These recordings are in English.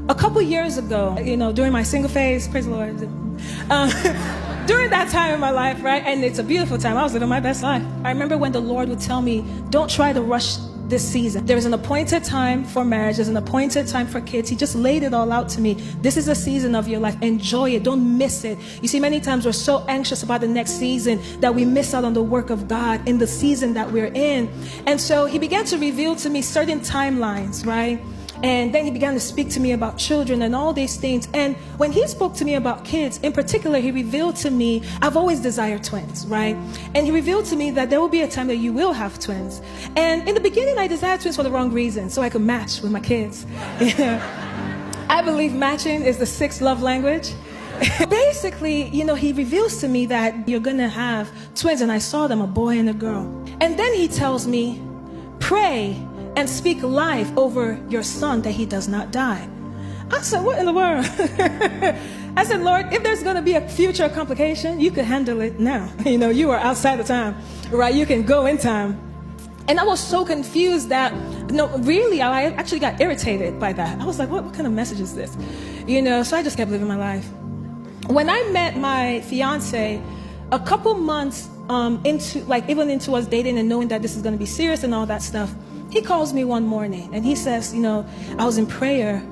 A couple years ago, during my single phase, praise the Lord, during that time in my life, right? And it's a beautiful time. I was living my best life. I remember when the Lord would tell me, don't try to rush this season. There is an appointed time for marriage. There's an appointed time for kids. He just laid it all out to me. This is a season of your life. Enjoy it. Don't miss it. You see, many times we're so anxious about the next season that we miss out on the work of God in the season that we're in. And so he began to reveal to me certain timelines, right? And then he began to speak to me about children and all these things. And when he spoke to me about kids, in particular, he revealed to me, I've always desired twins, right? And he revealed to me that there will be a time that you will have twins. And in the beginning, I desired twins for the wrong reason, so I could match with my kids. I believe matching is the sixth love language. Basically, he reveals to me that you're going to have twins, and I saw them, a boy and a girl. And then he tells me, pray and speak life over your son that he does not die. I said, what in the world? I said, Lord, if there's going to be a future complication, you could handle it now. You are outside of time, right? You can go in time. And I was so confused that, really, I actually got irritated by that. I was like, what kind of message is this? So I just kept living my life. When I met my fiance, a couple months even into us dating and knowing that this is going to be serious and all that stuff, he calls me one morning and he says, I was in prayer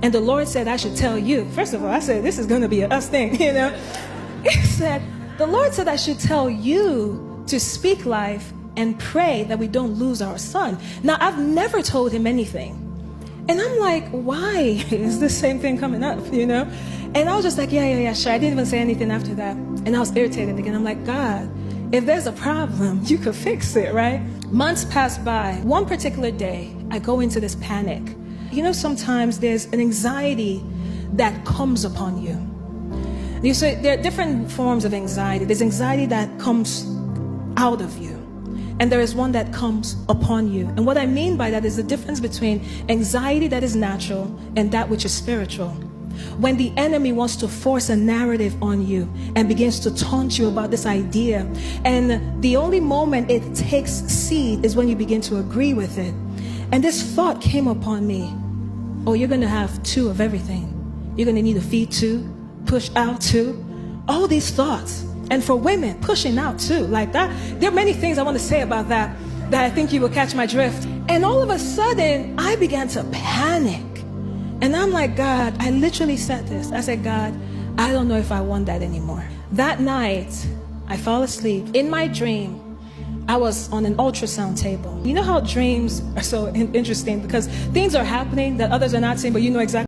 and the Lord said I should tell you. First of all, I said, this is going to be an us thing, He said, the Lord said I should tell you to speak life and pray that we don't lose our son. Now, I've never told him anything. And I'm like, why is this same thing coming up, And I was just like, yeah, sure. I didn't even say anything after that. And I was irritated again. I'm like, God, if there's a problem, you could fix it, right? Months passed by. One particular day, I go into this panic. Sometimes there's an anxiety that comes upon you. You see, there are different forms of anxiety. There's anxiety that comes out of you, and there is one that comes upon you. And what I mean by that is the difference between anxiety that is natural and that which is spiritual. When the enemy wants to force a narrative on you and begins to taunt you about this idea, and the only moment it takes seed is when you begin to agree with it. And this thought came upon me, oh, you're going to have two of everything. You're going to need to feed two, push out two, all these thoughts. And for women, pushing out too, like that. There are many things I want to say about that I think you will catch my drift. And all of a sudden, I began to panic. And I'm like, God, I literally said this. I said, God, I don't know if I want that anymore. That night, I fell asleep. In my dream, I was on an ultrasound table. You know how dreams are so interesting because things are happening that others are not seeing, but you know exactly.